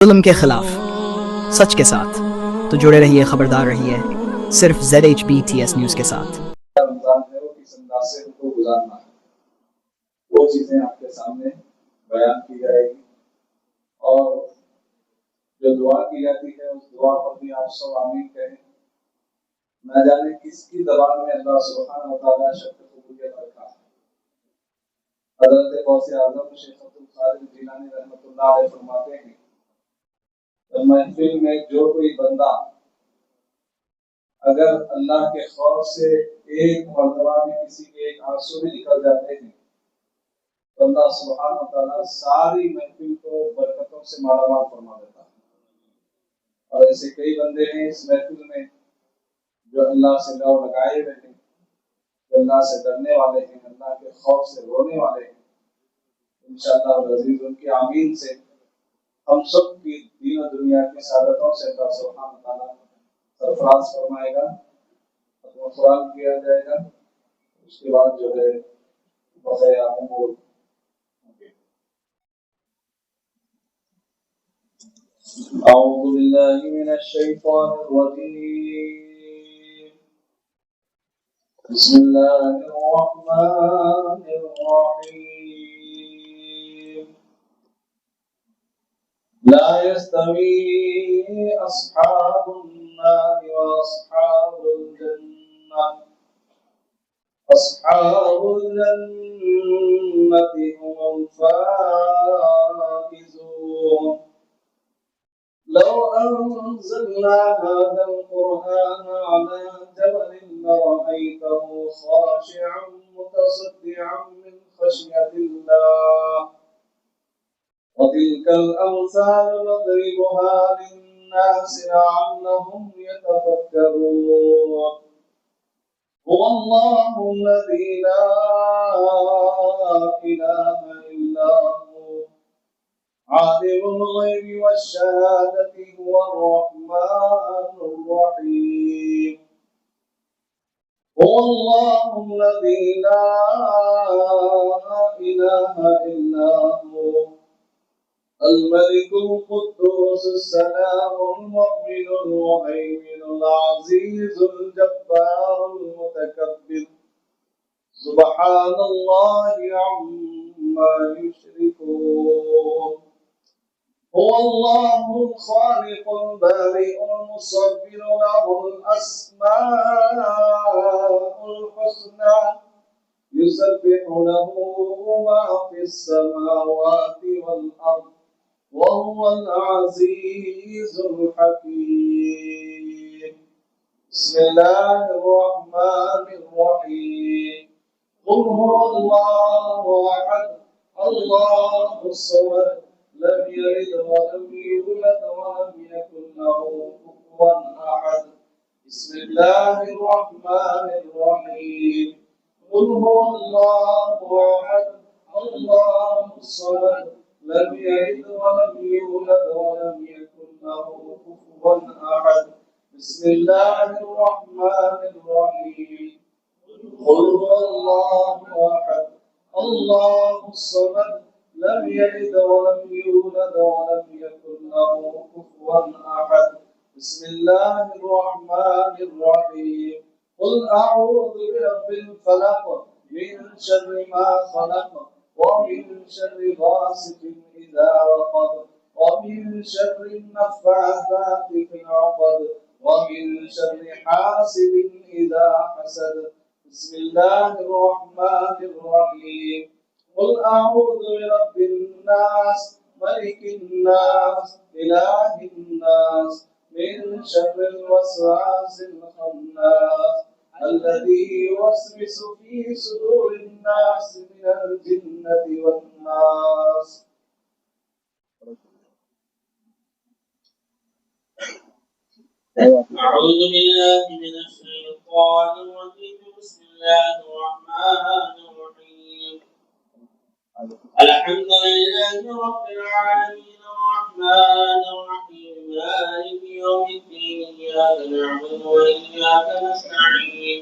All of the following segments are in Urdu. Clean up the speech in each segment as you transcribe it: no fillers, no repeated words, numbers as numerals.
ظلم کے خلاف سچ کے ساتھ تو جڑے رہیے، خبردار رہیے صرف ZHBTS نیوز کے ساتھ۔ رمضان ہے وہ کس انداز سے کو گزارنا ہے وہ چیزیں آپ کے سامنے بیان کی جائے گی، اور جو دعا کی جاتی ہے اس دعا پر بھی آپ سب آمین کہیں۔ نہ جانے کس کی زبان میں اللہ سبحانہ و تعالیٰ شرط قبولیت رکھا ہے۔ حضرت غوث اعظم شیخ عبد القادر جیلانی رحمۃ اللہ علیہ فرماتے ہیں کہ محفل میں جو کوئی بندہ اگر اللہ کے خوف سے ایک مرتبہ میں کسی کے ایک آنسو بھی نکل جاتے ہیں تو اللہ سبحانہ و تعالیٰ ساری محفل کو برکتوں سے مالا مال فرما دیتا ہے۔ اور ایسے کئی بندے ہیں اس محفل میں جو اللہ سے لو لگائے ہوئے ہیں، جو اللہ سے ڈرنے والے ہیں، اللہ کے خوف سے رونے والے ہیں۔ انشاءاللہ العزیز ان کی آمین سے ہم سب کی دین و دنیا کی سعادتوں سے اللہ سبحانہ و تعالیٰ سرفراز فرمائے گا، قرآن کیا جائے گا، اس کے بعد جو ہے بقیہ امور۔ اعوذ باللہ من الشیطان الرجیم، بسم اللہ الرحمن الرحیم، لا يستوي اصحاب النار واصحاب الجنہ، اصحاب الجنة هم الفائزون، لو أنزلنا هذا القرآن على جبل لرأيته خاشعا متصدعا من خشية الله، وتلك الأمثال نضربها للناس لعلهم يتفكرون، هو الله الذي لا إله إلا هو عالم الغيب والشهادة هو الرحمن الرحيم، هو الله الذي لا إله إلا هو الملك القدوس السلام المؤمن المهيمن العزيز الجبار المتكبر، سبحان الله عما يشركون، هو الله الخالق البارئ المصور له الأسماء الحسنى يسبح له ما في السماوات والأرض وهو العزيز الحكيم، بسم الله الرحمن الرحيم، قل هو الله أحد الله الصمد لم يلد ولم يولد ولم يكن له كفوا أحد، بسم الله الرحمن الرحيم، قل هو الله أحد الله الصمد لم يلد ولم يولد ولم يكن له كفوا أحد، بسم الله الرحمن الرحيم، قل هو الله أحد الله الصمد لم يلد ولم يولد ولم يكن له كفوا أحد، بسم الله الرحمن الرحيم، قل أعوذ برب الفلق من شر ما خلق ومن شر غاسق إذا وقب ومن شر النفاثات في العقد ومن شر حاسد إذا حسد، بسم الله الرحمن الرحيم، قل أعوذ برب الناس ملك الناس إله الناس من شر الوسواس الخناس الذي يوسوس في صدور الناس من الجنة والناس۔ أعوذ بالله من الشيطان الرجيم، بسم الله الرحمن الرحيم، الحمد لله رب العالمين الرحمن الرحيم مالك يوم الدين، إياك نعبد وإياك نستعين،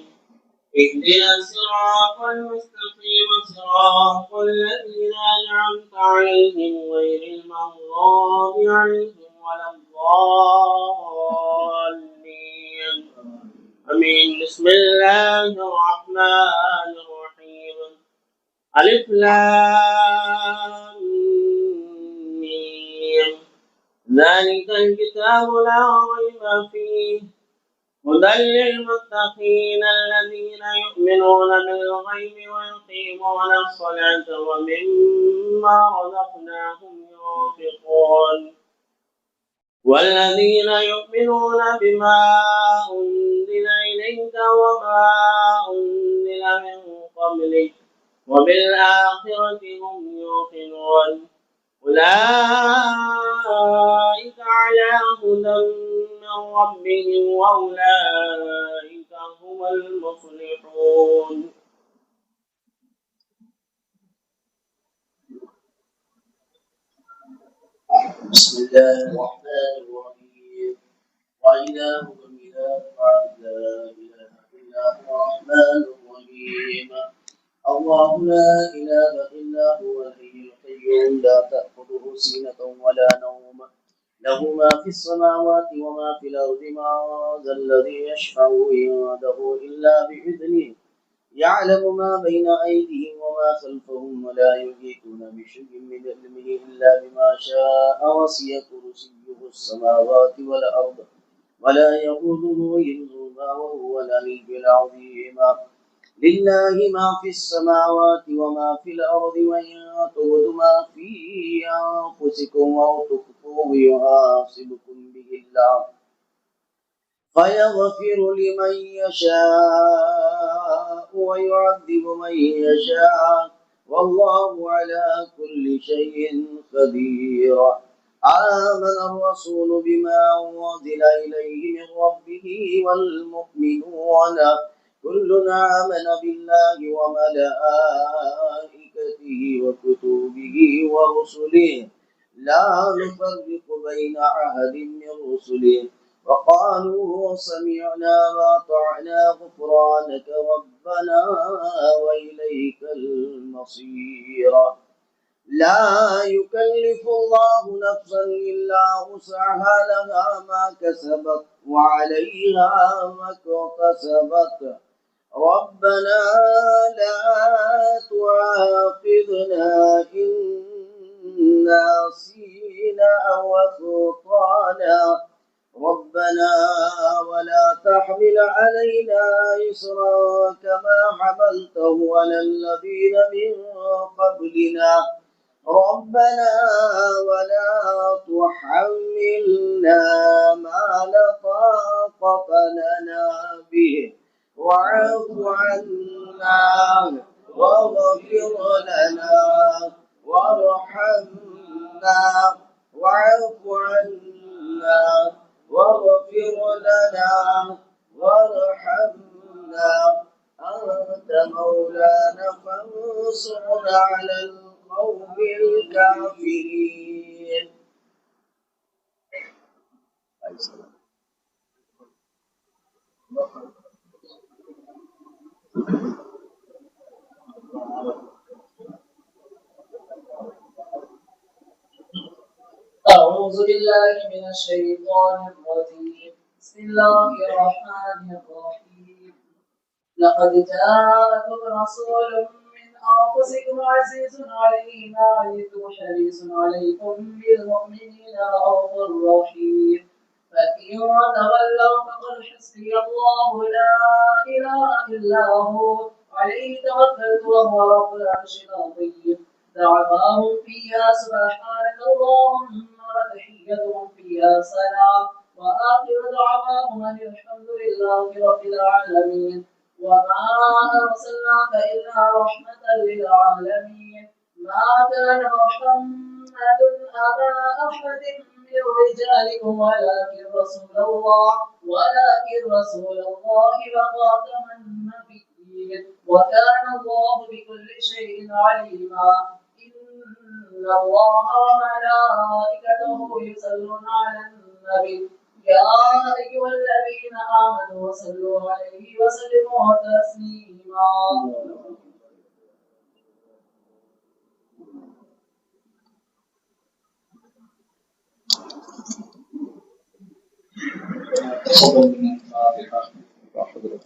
اهدنا الصراط المستقيم صراط الذين أنعمت عليهم غير المغضوب عليهم الضالين آمين. بسم الله الرحمن الرحيم. ألف لام ميم. ذلك الكتاب لا ريب فيه هدى للمتقين الذين يؤمنون بالغيب ويقيمون الصلاة ومما رزقناهم ينفقون والذين يؤمنون بما أنزل إليك وما أنزل من قبلك وبالآخرة هم يوقنون أولئك على هدى من ربهم وأولئك هم المفلحون. بسم الله الرحمن الرحيم. وإلهكم إله واحد لا إله إلا هو الرحمن الرحيم. الله لا إله إلا هو الحي القيوم لا تأخذه سنة ولا نوم له ما في السماوات وما في الأرض من ذا الذي يشفع عنده إلا بإذنه يعلم ما بين أيديهم وما خلفهم ولا يحيطون بشيء من علمه إلا بما شاء وسع كرسيه السماوات والأرض ولا يؤوده حفظهما وهو العلي العظيم. لله ما في السماوات وما في الأرض وإن تبدوا ما في أنفسكم أو تخفوه يحاسبكم به الله فيغفر لمن يشاء ويعذب من يشاء والله على كل شيء قدير. آمن الرسول بما أنزل إليه من ربه والمؤمنون كل آمن بالله وملائكته وكتبه ورسله لا نفرق بين أحد من رسله وقالوا سمعنا وأطعنا غفرانك ربنا وإليك المصير. لا يكلف الله نفسا إلا وسعها لها ما كسبت وعليها ما اكتسبت ربنا لا تؤاخذنا إن نسينا أو أخطأنا ربنا ولا تحمل علينا إصرا كما حملته على الذين من قبلنا ربنا ولا تحملنا ما لا طاقة لنا به واعف عنا واغفر لنا وارحمنا واعف عنا واغفر لنا وارحمنا أنت مولانا فانصرنا على القوم الكافرين. أعوذ بالله من الشيطان الرجيم. بسم الله الرحمن الرحيم. لقد جاءكم رسول من أنفسكم عزيز عليه ما عنتم حريص عليكم بالمؤمنين رؤوف رحيم. فإن تولوا فقل حسبي الله لا إله إلا هو عليه توكلت وهو رب العرش العظيم. دعواهم فيها سبحانك اللهم وتحيتهم فيها سلام وآخر دعواهم أن الحمد لله رب العالمين. وما أرسلناك إلا رحمة للعالمين. ما كان محمد أبا أحد من رجالكم ولكن رسول الله وخاتم النبيين وكان الله بكل شيء عليما. إن الله وملائكته يصلون على النبي يا أيها الذين آمنوا صلوا عليه وسلموا تسليما. تقبل منا الفاتحة وحضرة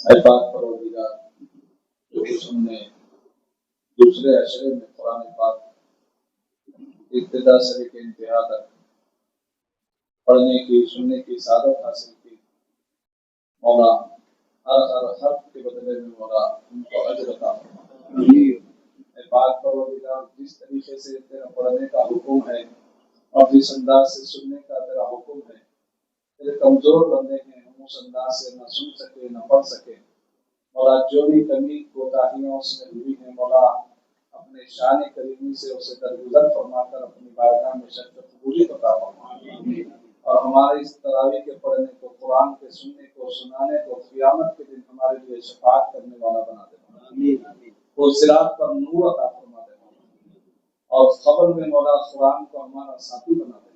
اے پاک پروردگار، جو کچھ ہم نے دوسرے اشرے میں قرآن پاک ابتدا سے لے کے انتہا تک پڑھنے کی سننے کی سعادت حاصل کی، مولا ہر حرف کے بدلے میں مولا ان کو اجر عطا فرما۔ اے پاک پروردگار، جس طریقے سے تیرا پڑھنے کا حکم ہے اور جس انداز سے سننے کا تیرا حکم ہے، تیرے کمزور بندے ہیں، ہم اس انداز سے نہ سن سکے نہ پڑھ سکے۔ مولا جو بھی کمی کوتاہیاں اس میں ہوئی ہیں، مولا اپنے شان کریمی سے اسے درگزر فرما کر اپنی بارگاہ میں شرف قبولیت عطا فرما، اور ہمارے اس تراویح کے پڑھنے کو، قرآن کے سننے کو، سنانے کو قیامت کے دن ہمارے لیے شفاعت کرنے والا بنا دے، وہ صراط پر نور عطا فرما دے، اور خبر میں مولا قرآن کو ہمارا ساتھی بنا دے۔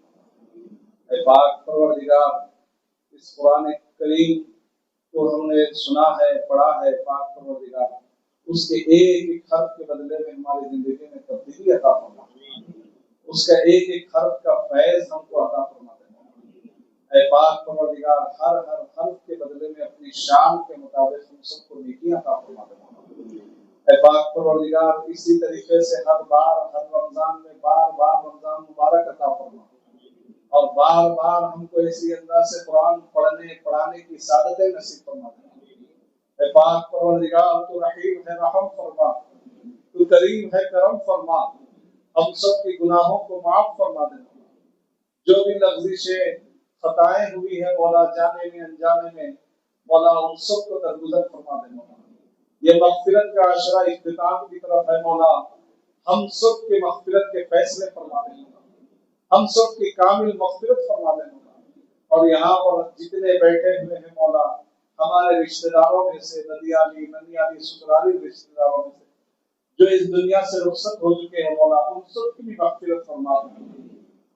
اے پاک پروردگار، اس قرآن کریم کو ہم نے سنا ہے، پڑھا ہے، پاک پروردگار، اس کے ایک ایک حرف کے بدلے میں ہماری زندگی میں تبدیلی عطا فرما، اس کا ایک ایک حرف کا فیض ہم کو عطا فرما دے۔ اے پاک پروردگار، ہر حرف کے بدلے میں اپنی شان کے مطابق ہم سب کو نیکی عطا فرما دے۔ اے پاک پروردگار، اسی طریقے سے ہر رمضان میں بار رمضان مبارک عطا فرما، اور بار بار ہم کو اسی انداز سے قرآن پڑھنے پڑھانے کی سعادتیں نصیب فرما دے۔ اے پاک پروردگار، تو رحیم ہے، رحم فرما، تو کریم ہے، کرم فرما، ہم سب کے گناہوں کو معاف فرما دے۔ جو بھی لغزشیں خطائیں ہوئی ہیں مولا، جانے میں انجانے میں، مولا ان سب کو درگزر فرما دے۔ مولا یہ مغفرت کا عشرہ اختتام کی طرف ہے، مولا ہم سب کے مغفرت کے فیصلے فرما دے، ہم سب کی کامل مغفرت فرما دے مولا، اور یہاں پر جتنے بیٹھے ہوئے ہیں مولا، ہمارے رشتہ داروں میں سے، ندیالی ننیالی سسرالی رشتہ داروں میں سے جو اس دنیا سے رخصت ہو چکے ہیں مولا، ان سب کی بھی مغفرت فرما دے،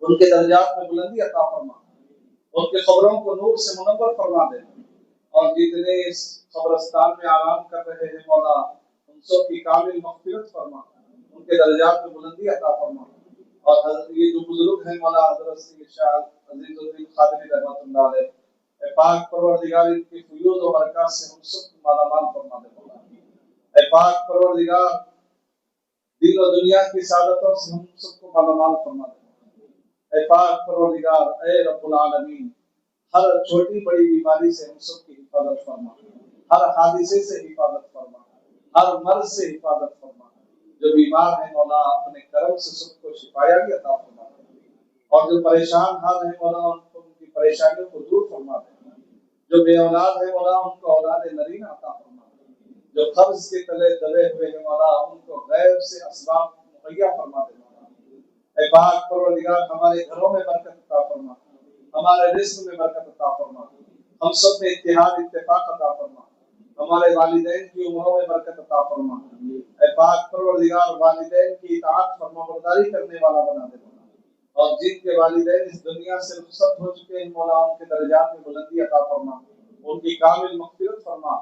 ان کے درجات میں بلندی عطا فرما، ان کے قبروں کو نور سے منور فرما دے، اور جتنے اس قبرستان میں آرام کر رہے ہیں مولا، ان سب کی کامل مغفرت فرما، ان کے درجات میں بلندی عطا فرما، اور حضرت یہ جو بزرگ ہیں مولا، حضرت سید شاہ عزیز الدین قادری رحمۃ اللہ علیہ، اے پاک پروردگار، ان کی فیوز و برکات سے ہم سب کو مالا مال فرما دے مولا۔ اے پاک پروردگار، دین و دنیا کی سعادتوں سے ہم سب کو مالا مال فرما دے۔ اے پاک پروردگار، اے رب العالمین، ہر چھوٹی بڑی بیماری سے ہم سب کی حفاظت فرما، ہر حادثے سے حفاظت فرما، ہر مرض سے حفاظت فرما، جو بیمار ہیں مولا اپنے کرم سے سب کو شفایا بھی عطا فرما، اور جو پریشان حال ہیں مولا ان کی پریشانیوں کو دور فرما دے، جو بے اولاد ہے مولا ان کو اولاد نرین عطا فرما، جو قرض کے تلے دبے ہوئے ہیں مولا ان کو غیب سے اسباب مہیا فرما دے مولا۔ اے پاک پروردگار، ہمارے گھروں میں برکت عطا فرما، ہمارے رزق میں برکت عطا فرما، ہم سب میں اتحاد اتفاق عطا فرما، ہمارے والدین کی عمروں میں برکت عطا فرما۔ اے پاک پروردگار، والدین کی اطاعت فرما برداری کرنے والا بنا دے مولا، اور جن کے والدین اس دنیا سے رخصت ہو چکے ہیں مولا، ان کے درجات میں بلندی عطا فرما، ان کی کامل مغفرت فرما،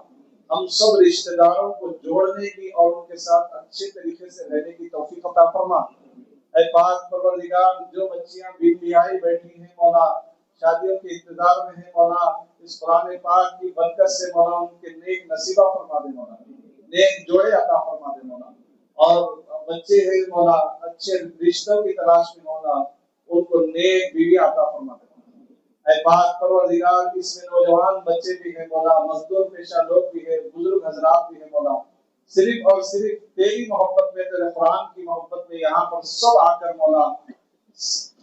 ہم سب رشتہ داروں کو جوڑنے کی اور ان کے ساتھ اچھے طریقے سے رہنے کی توفیق عطا فرما۔ اے پاک پروردگار، جو بچیاں بی بیاہی بیٹھی ہیں مولا، شادیوں کے انتظار میں ہیں مولا، اس قرآن پاک کی برکت سے مولا ان کے نیک نصیبہ فرما دے مولا، نیک جوڑے عطا فرما دے مولا، اور بچے ہیں مولا اچھے رشتوں کی تلاش میں مولا ان کو نیک بیوی عطا فرما دے۔ اے پاک پروردگار، اس میں نوجوان بچے بھی ہیں مولا، مزدور پیشہ لوگ بھی ہیں، بزرگ حضرات بھی ہیں مولا، صرف اور صرف تیری محبت میں، تیرے قرآن کی محبت میں یہاں پر سب آ کر مولا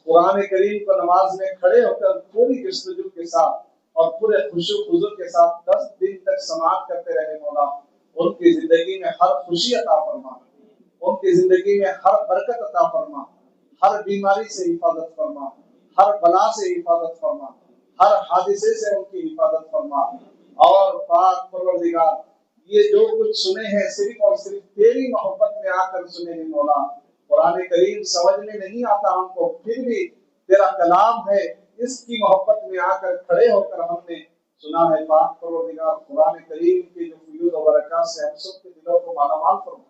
قرآن کریم کو نماز میں کھڑے ہو کر پوری جستجو کے ساتھ اور پورے خشوع خضوع کے ساتھ 10 دن تک سماعت کرتے رہے مولا، ان کی زندگی میں ہر خوشی عطا فرما، ان کی زندگی میں ہر برکت عطا فرما، ہر بیماری سے حفاظت فرما، ہر بلا سے حفاظت فرما، ہر حادثے سے ان کی حفاظت فرما، اور پاک پروردگار یہ جو کچھ سنے ہیں صرف اور صرف تیری محبت میں آ کر سنے ہیں مولا، قرآن کریم سمجھنے نہیں آتا ہم کو، پھر بھی تیرا کلام ہے، اس کی محبت میں آ کر کھڑے ہو کر ہم نے سنا ہے۔ پاک پروردگار قرآن کریم کے جو فیوز و برکات سے ہم سب کے دلوں کو مالا مال فرما۔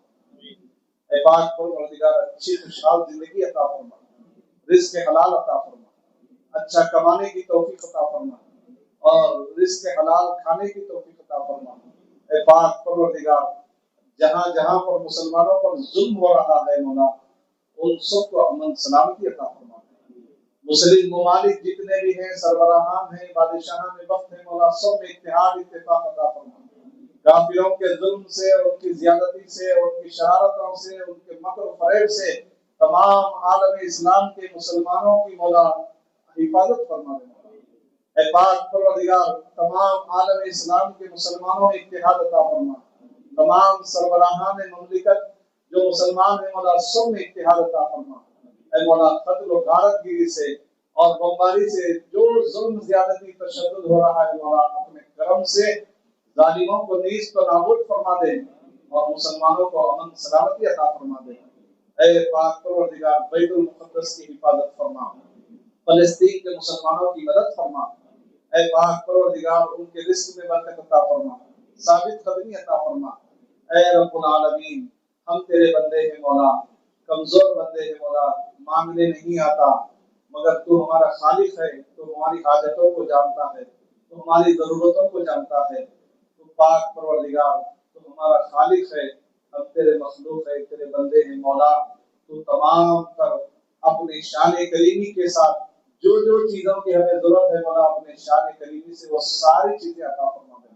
اے پاک پروردگار اچھی خوشحال زندگی عطا فرما، رزق حلال عطا فرما، اچھا کمانے کی توفیق عطا فرما اور رزق حلال کھانے کی توفیق عطا فرما۔ اے پاک پروردگار جہاں جہاں پر مسلمانوں پر ظلم ہو رہا ہے مولا، ان سب کو امن سلامتی عطا فرما۔ مسلم ممالک جتنے بھی ہیں، سربراہان ہیں، بادشاہان وقت ہیں مولا، سب میں اتحاد اتفاق عطا فرما۔ کافروں کے ظلم سے، ان کی زیادتی سے، ان کی شرارتوں سے، ان کے مکر و فریب سے تمام عالم اسلام کے مسلمانوں کی مولا حفاظت فرما دے مولا۔ اے پاک پروردگار تمام عالم اسلام کے مسلمانوں میں اتحاد عطا فرما۔ تمام سربراہان مملکت جو مسلمان ہیں مولا، سب میں اتحاد عطا فرما۔ اے مولا قتل و غارت گیری سے اور بمباری سے جو ظلم زیادتی تشدد ہو رہا ہے مولا، اپنے کرم سے ظالموں کو نیز تو نابود فرما دے اور مسلمانوں کو امن سلامتی عطا فرما دے۔ اے پاک پروردگار بیت المقدس کی حفاظت فرما، فلسطین کے مسلمانوں کی مدد فرما۔ اے پاک پروردگار ان کے رزق میں برکت عطا فرما، ثابت قدمی عطا فرما۔ اے رب العالمین ہم تیرے بندے ہیں مولا، کمزور بندے ہیں مولا، مانگنے نہیں آتا، مگر تو ہمارا خالق ہے، تو ہماری حاجتوں کو جانتا ہے، تو ہماری ضرورتوں کو جانتا ہے۔ تو پاک پروردگار تو ہمارا خالق ہے، ہم تیرے مخلوق ہے، تیرے بندے ہیں مولا۔ تو تمام تر اپنے شان کریمی کے ساتھ جو جو چیزوں کی ہمیں ضرورت ہے مولا، اپنے شان کریمی سے وہ ساری چیزیں عطا فرما دے۔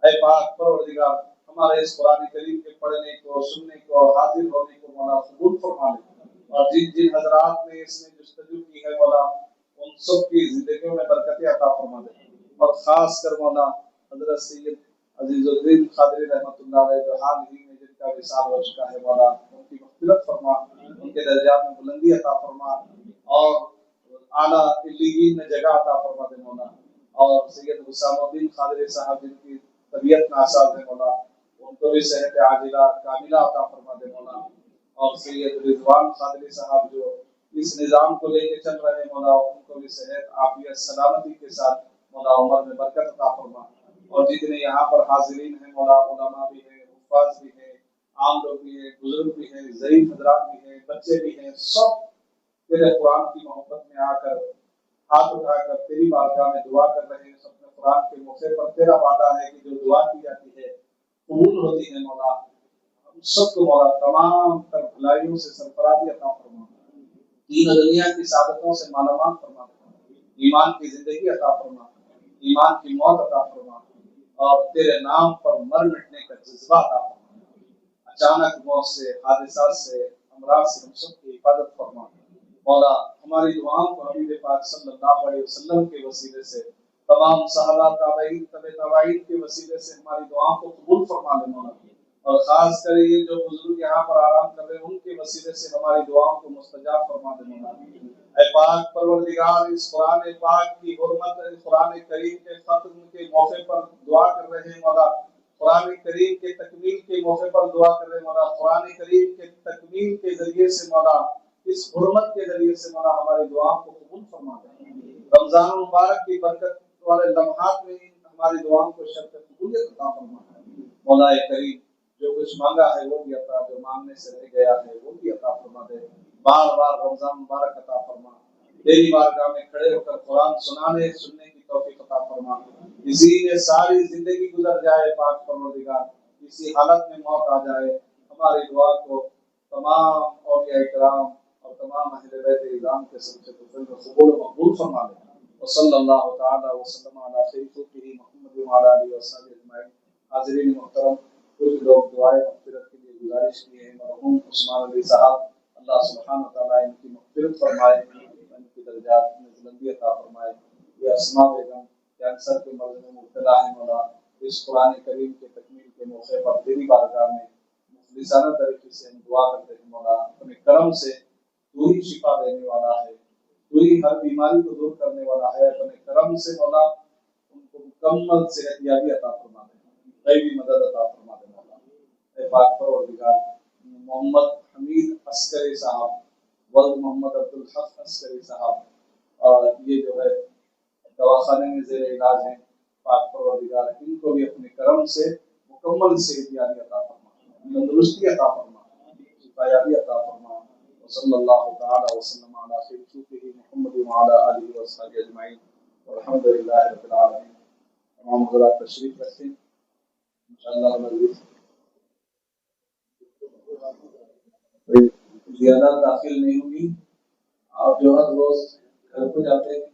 اے پاک پروردگار ہمارے اس قرآن کریم کے پڑھنے کو، سننے کو، حاضر ہونے کو مولا قبول فرما لے، اور جن جن حضرات نے اس میں جستجو کی ہے مولا، ان سب کی زندگیوں میں برکتیں عطا فرما دے، اور خاص کر مولا حضرت سید عزیز الدین قادری رحمۃ اللہ علیہ جو حال ہی میں جن کا وصال ہو چکا ہے مولا، ان کی مغفرت فرما، ان کے درجات میں بلندی عطا فرما، اور اعلیٰ علیین میں جگہ عطا فرما دے مولا۔ اور سید حسام الدین قادری صاحب جن کی طبیعت ناساز ہے مولا، ان کو بھی صحت عاجلہ کاملہ عطا فرما دے مولا۔ اور سید رضوان قادری صاحب جو اس نظام کو لے کے چل رہے ہیں مولا، ان کو بھی صحت عافیت سلامتی کے ساتھ مولا عمر میں برکت عطا فرما۔ اور جتنے یہاں پر حاضرین ہیں مولا، علماء بھی ہیں، حفاظ بھی ہیں، عام لوگ بھی ہیں، بزرگ بھی ہیں، ضعیف حضرات بھی ہیں، بچے بھی ہیں، سب تیرے قرآن کی محبت میں آ کر ہاتھ اٹھا کر تیری بارگاہ میں دعا کر رہے ہیں۔ سب نے قرآن کے موقع پر تیرا وعدہ ہے کہ جو دعا کی جاتی ہے قبول ہوتی ہے مولا۔ ہم سب کو مولا تمام تر بھلائیوں سے سرفرازی عطا فرما، دین و دنیا کی سعادتوں سے مالا مال فرما، ایمان کی زندگی عطا فرما، ایمان کی موت عطا فرما، اور تیرے نام پر مر مٹنے کا جذبہ عطا فرما۔ اچانک موت سے، حادثات سے، امراض سے ہم سب کی حفاظت فرما مولا۔ ہماری دعاؤں کو حبیب پاک صلی اللہ علیہ وسلم کے وسیلے سے، تمام صحابہ تابعین تبع تابعین کے وسیلے سے ہماری دعاؤں کو قبول فرما لے مولا، اور خاص کر یہ جو بزرگ یہاں پر آرام کر رہے ہیں ان کے وسیلے سے ہماری دعاؤں کو مستجاب فرما دے مولا۔ اے پاک پروردگار اس قرآن پاک کی حرمت، قرآن کریم کے ختم کے موقع پر دعا کر رہے ہیں مولا، قرآن کریم کے تکمیل کے موقع پر دعا کر رہے ہیں مولا، قرآن کریم کے تکمیل کے ذریعے سے مولا، اس حرمت کے ذریعے سے مولا ہماری دعاؤں کو قبول فرما دے۔ رمضان المبارک کی برکت والے لمحات میں ہماری دعاؤں کو شرط قبولیت عطا فرما مولا کریم۔ جو کچھ مانگا ہے وہ بھی عطا، جو مانگنے سے رہ گیا ہے وہ بھی عطا فرما دے۔ بار بار رمضان مبارک عطا فرما، تیری بارگاہ میں کھڑے ہو کر قرآن سنانے سننے کی توفیق عطا فرما۔ اسی میں ساری زندگی گزر جائے پاک پروردگار، اسی حالت میں موت آ جائے، ہماری دعا کو تمام اولیاء کرام اور تمام اہل بیت اعظام کے سب سے قبول و مقبول فرما لے۔ وصلی اللہ تعالی وسلم علی خیر خلقہ محمد وعلی آلہ وصحبہ اجمعین۔ حاضرین محترم، کچھ لوگ دعائے مغفرت کے لیے گزارش کی ہے۔ مرحوم عثمان علی صاحب، اللہ سبحانہ تعالیٰ ان کی مغفرت فرمائے، ان کی درجات میں بلندی عطا فرمائے۔ یہ اسماء بیگم کینسر کے مرض میں مبتلا ہے مولا، اس قرآن کریم کے تکمیل کے موقع پر تیری بارگاہ میں مخلصانہ طریقے سے ہم دعا کرتے ہیں مولا، اپنے کرم سے تو ہی شفا دینے والا ہے، تو ہی ہر بیماری کو دور کرنے والا ہے، اپنے کرم سے مولا ان کو مکمل صحت یابی عطا فرما دے، غیبی مدد عطا فرما دے مولا۔ اے پاک پروردگار، محمد حمید عسکری صاحب، ولد محمد عبدالحق عسکری صاحب، اور یہ جو ہے دواخانے میں زیر علاج ہیں، پاک پروردگار ان کو بھی اپنے کرم سے مکمل صحت عطا فرما، تندرستی عطا فرما، شفایابی عطا فرما۔ وصلی اللہ تعالی وسلم علی خیر خلقہ محمد وعلی آلہ وصحبہ اجمعین والحمد للہ رب العالمین۔ تمام حضرات تشریف رکھیں، انشاءاللہ مزید زیادہ داخل نہیں ہوگی۔ آپ جو ہر روز گھر کو جاتے ہیں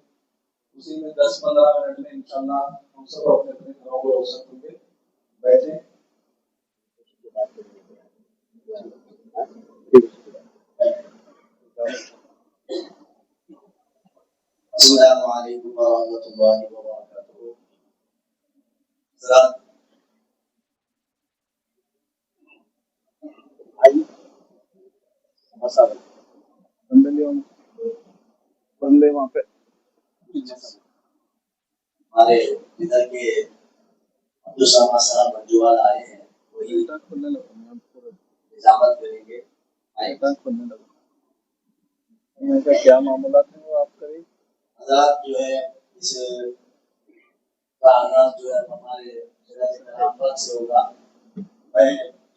اسی میں 10-15 منٹ میں انشاءاللہ ہم سب اپنے اپنے گھروں کو روشن ہوں گے، بیٹھیں۔ السلام علیکم ورحمۃ اللہ وبرکاتہ۔ حضرات بندے وہاں پہ ہمارے ادھر کے عبدالسلام صاحب منجو والا آئے ہیں، وہی نظامت کریں گے۔ کیا معاملات ہیں وہ آپ کریں؟ حضرات جو ہے اس کا آغاز جو ہے ہمارے ضلع سے ہوگا۔ میں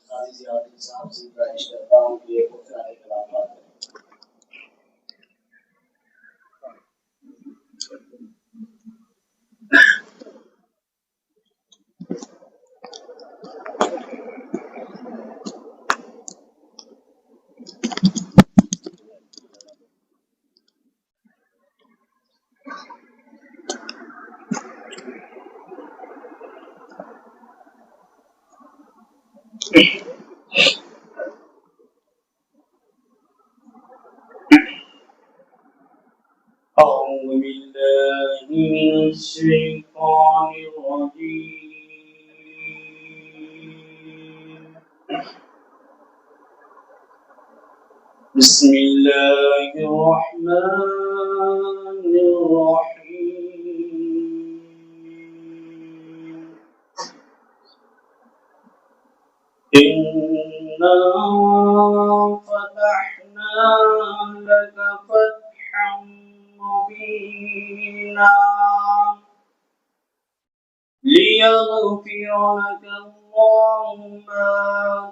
قاضی ضیاء الدین صاحب سے گزارش کرتا ہوں کہ یہ مختلف کلامات کریں۔ أعوذ بالله من الشيطان الرجيم. بسم الله الرحمن الرحيم. إنا فتحنا لك فتحا مبينا ليغفر لك الله ما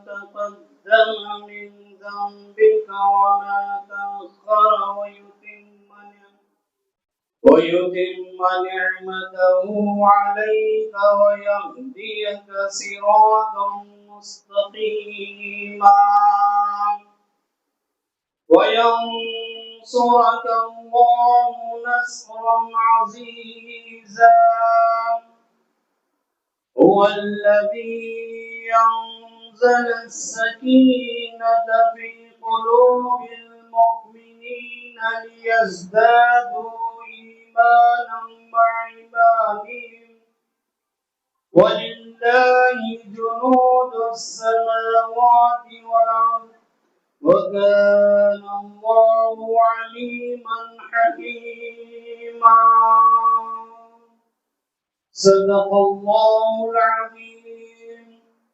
تقدم من ذنبك وما تأخر ويتم نعمته عليك ويهديك صراطا مستقيما وينصرك الله نصرا عزيزا. هو الذي أنزل السكينة في قلوب المؤمنين ليزدادوا إيمانا مع إيمانهم ولله جنود السماوات والأرض وكان الله عليما حكيما. صدق الله العظيم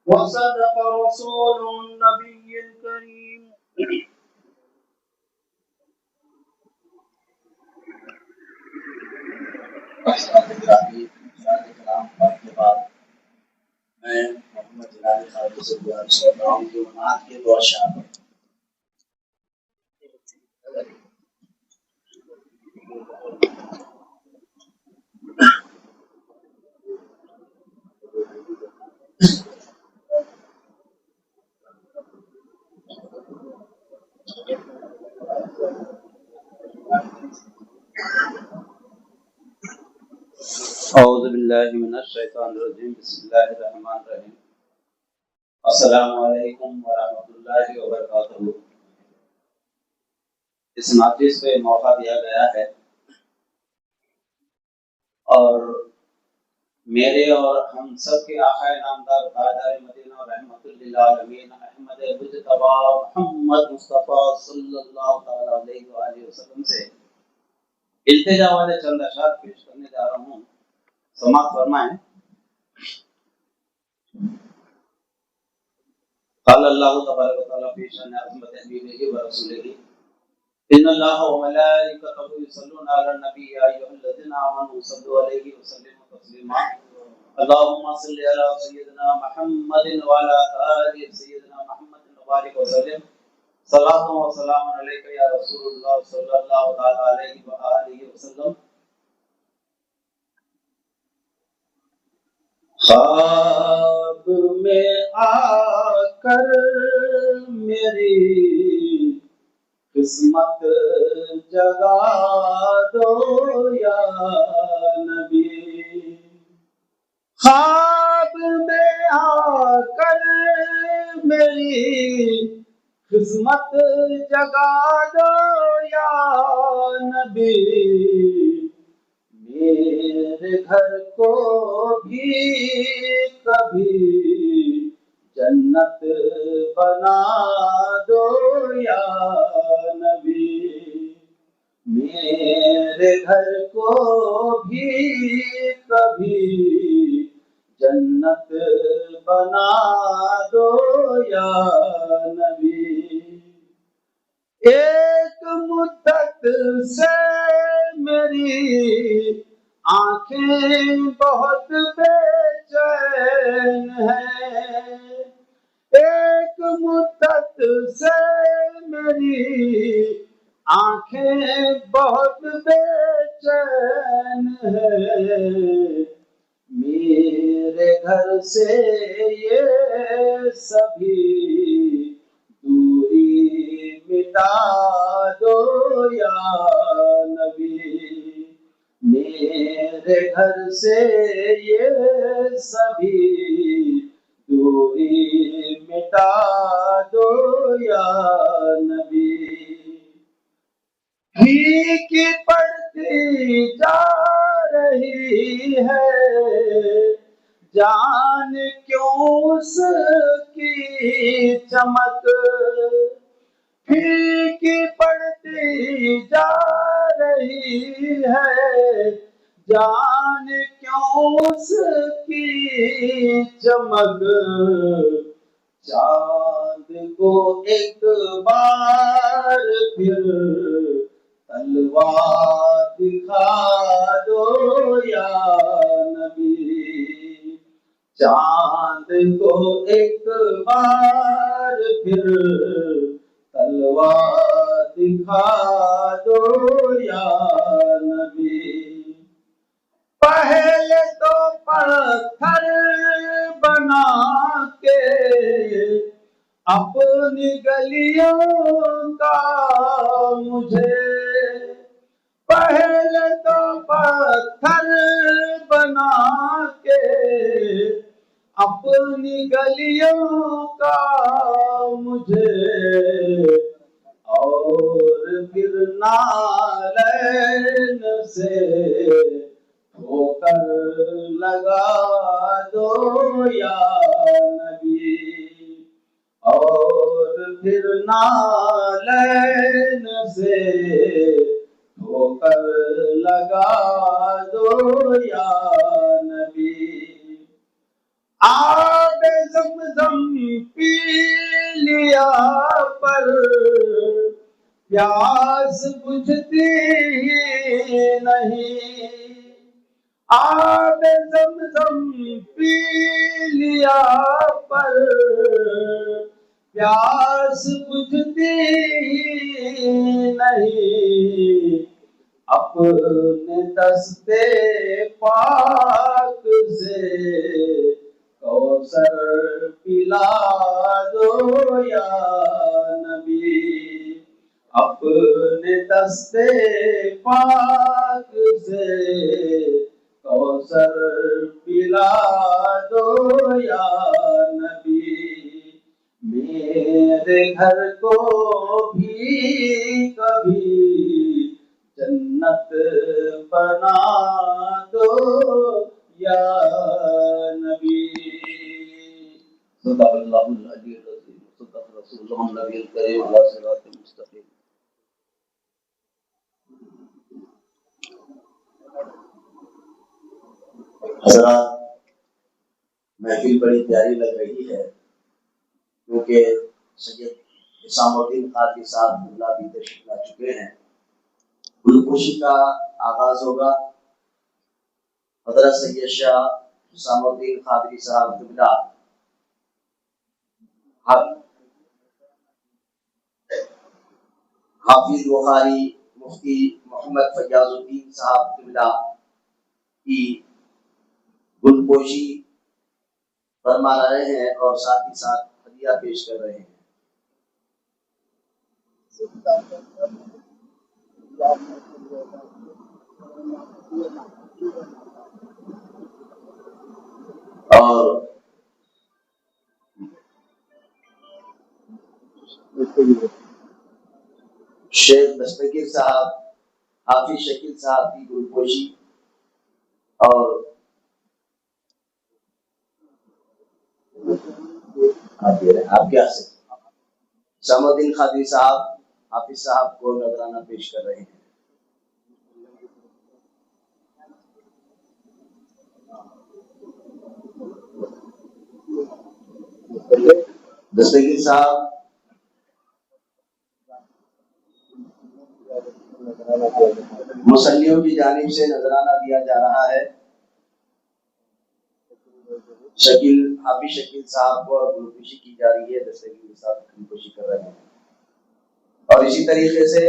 وصدق رسوله النبي الكريم. کلام پڑھنے کے بعد میں محمد جلال خالد سے گزارش کرتا ہوں کہ وہ نعت کے دو اشعار پڑھیں۔ اعوذ باللہ من الشیطان الرجیم، بسم اللہ الرحمن الرحیم۔ السلام علیکم ورحمۃ اللہ وبرکاتہ۔ اس ناچیز پہ موقع دیا گیا ہے اور میرے اور ہم سب کے آقا نامدار تاجدار مدینہ اور رحمت للعالمین احمد مجتبی محمد مصطفیٰ صلی اللہ تعالی علیہ وآلہ وسلم سے التجا والے چند اشعار پیش کرنے جا رہا ہوں، سماعت فرمائیں۔ قال اللہ تبارک و تعالیٰ فی شأن عظمت حبیبہ و رسولہ ان اللہ و ملائکتہ یصلون علی النبی یا ایھا الذین آمنوا صلوا علیہ وسلموا تسلیما اللهم صل علی سیدنا محمد وعلی آل سیدنا محمد وبارک وسلم صلاۃ و سلام علیک یا رسول اللہ صلی اللہ تعالی علیہ وآلہ وسلم. خواب میں آ کر میری قسمت جگا دو یا نبی. خواب میں آ کر میری قسمت جگا دو یا نبی. میرے گھر کو بھی کبھی جنت بنا دو یا نبی. میرے گھر کو بھی کبھی جنت بنا دو یا نبی. ایک مدت سے میری آنکھیں بہت بے چین ہیں. ایک مدت سے میری آنکھیں بہت بے چین ہیں. میرے گھر سے یہ سبھی دوری مٹا دو یا نبی. میرے گھر سے یہ سبھی دوری مٹا دو یا نبی. گھی کی پڑتی جا رہی ہے جان کیوں اس کی چمک. پھیکی پڑتی جا رہی ہے جان کیوں اس کی چمک. چاند کو ایک بار پھر تلوار دکھا دو یا نبی. چاند کو ایک بار پھر تلوار دکھا دو یا نبی. پہلے تو پتھر بنا کے اپنی گلیوں کا مجھے. پہلے تو پتھر بنا کے اپنی گلیوں کا مجھے اور پھر نالین سے ہو کر لگا دو یا نبی. اور پھر نالین سے ہو کر لگا دو یا نبی. آب زمزم پی لیا پر پیاس بجھتی نہیں. آب زمزم پی لیا پر پیاس بجھتی نہیں. اپنے دستے پاک سے کوثر پلا دو یا نبی. اپنے دستے پاک سے کوثر پلا دو یا نبی. میرے گھر کو بھی کبھی جنت بنا دو یا نبی. صدق اللہ العلی العظیم. صدق رسول اللہ النبی الکریم علی صراط المستقیم. حضرات، محفل بڑی پیاری لگ رہی ہے. کیونکہ سید حسام الدین قادری صاحب قبلہ بھی تشریف لا چکے ہیں، گلپوشی کا آغاز ہوگا۔ حضرت سید شاہ حسام الدین قادری صاحب قبلہ حافظ بخاری مفتی محمد فیاض الدین صاحب قبلہ کی گلپوشی فرما رہے ہیں اور ساتھ ہی ساتھ ہدیہ پیش کر رہے ہیں۔ اور شیخ دستگیر صاحب حافظ شکیل صاحب کی گلپوشی اور آپ کیا سے حسام الدین قادری صاحب حافظ صاحب کو نذرانہ پیش کر رہے ہیں۔ دستگیر صاحب مصلیوں کی جانب سے نذرانہ دیا جا رہا ہے۔ شکیل حافظ شکیل صاحب کو گلپوشی کی جا رہی ہے، دستگیر صاحب گلپوشی کر رہے ہیں۔ اور اسی طریقے سے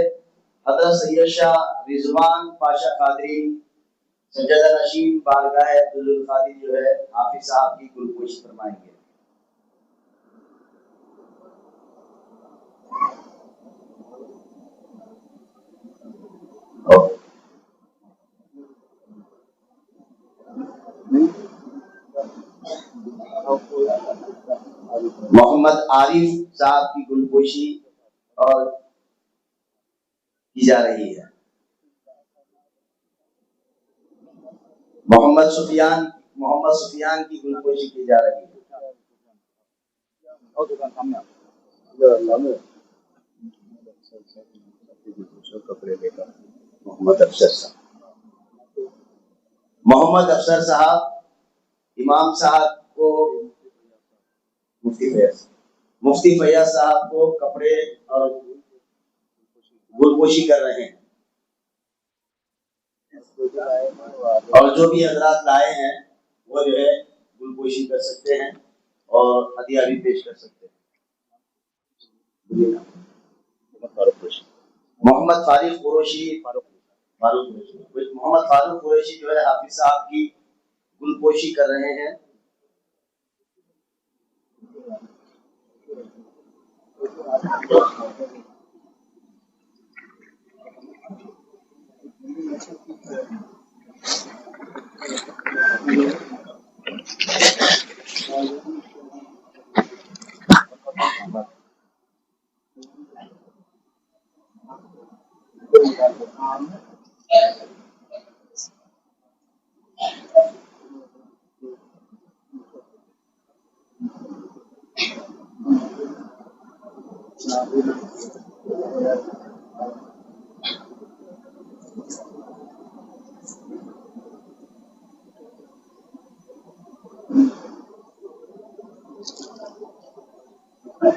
حضرت سید شاہ رضوان پاشا قادری سجدہ نشین بارگاہ عبدالقادری جو ہے حافظ صاحب کی گلپوشی فرمائیں گے۔ محمد عارف صاحب کی گلپوشی اور کی جا رہی ہے۔ محمد سفیان کی گلپوشی کی جا رہی ہے۔ محمد افسر صاحب امام صاحب کو مفتی فیاض صاحب کو کپڑے اور گلپوشی کر رہے ہیں۔ اور جو بھی حضرات لائے ہیں وہ جو ہے گلپوشی کر سکتے ہیں اور ہدیہ بھی پیش کر سکتے ہیں۔ محمد فاروق قریشی محمد فاروق قریشی جو ہے حافظ صاحب کی گلپوشی کر رہے ہیں۔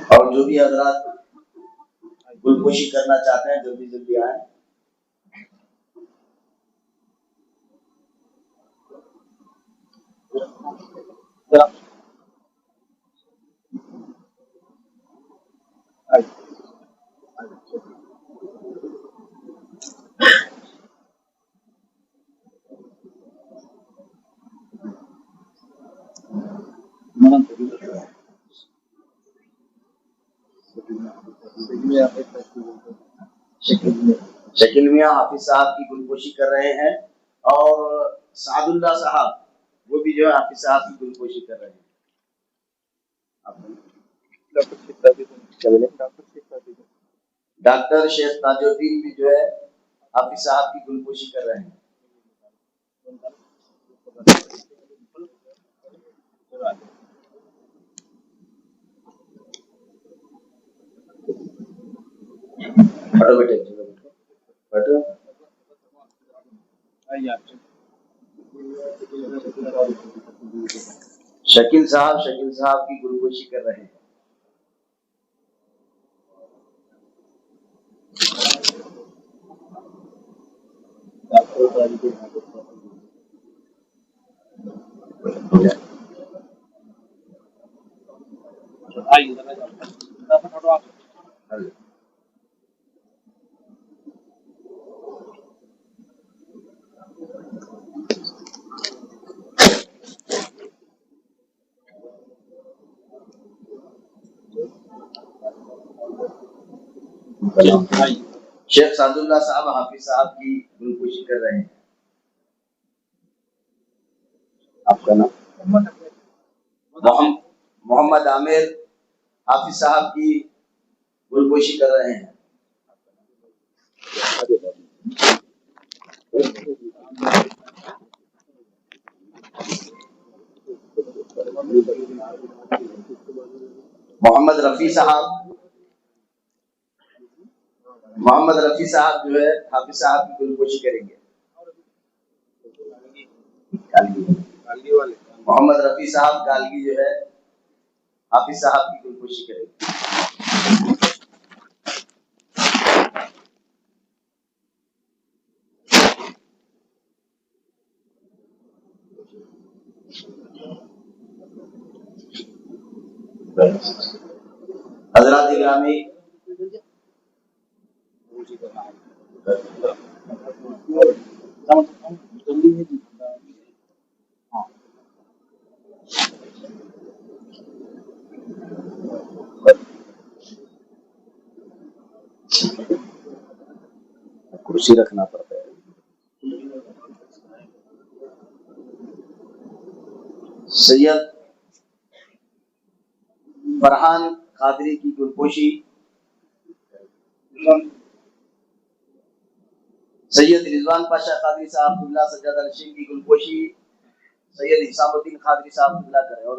اور جو بھی حضرات گلپوشی کرنا چاہتے ہیں جلدی جلدی آئیں۔ شکیل میاں حافظ صاحب کی گلپوشی کر رہے ہیں اور سعد اللہ صاحب وہ بھی جو ہے حافظ صاحب کی گلپوشی کر رہے ہیں۔ ڈاکٹر شیخ تاج الدین بھی جو ہے حافظ صاحب کی گلپوشی کر رہے ہیں۔ بیٹھو بیٹے بیٹھو۔ شکیل صاحب کی گلپوشی کر رہے ہیں۔ شیخ سعد اللہ صاحب حافظ صاحب کی گلوکوشی کر رہے ہیں. آپ کا نام محمد عامر حافظ صاحب کی گلوکوشی کر رہے ہیں. محمد رفیع صاحب جو ہے حافظ صاحب کی گلوکوشی کریں گے. محمد رفیع صاحب گالگی جو ہے حافظ صاحب کی گلوکوشی کریں گے. حضرات گرامی، کرسی رکھنا پڑتا ہے. سید فرحان قادری کی گلوکوشی، سید رضوان پاشا قادری صاحب اللہ سجاد الشین کی گلوکوشی سید حسام الدین قادری صاحب اللہ کرے. اور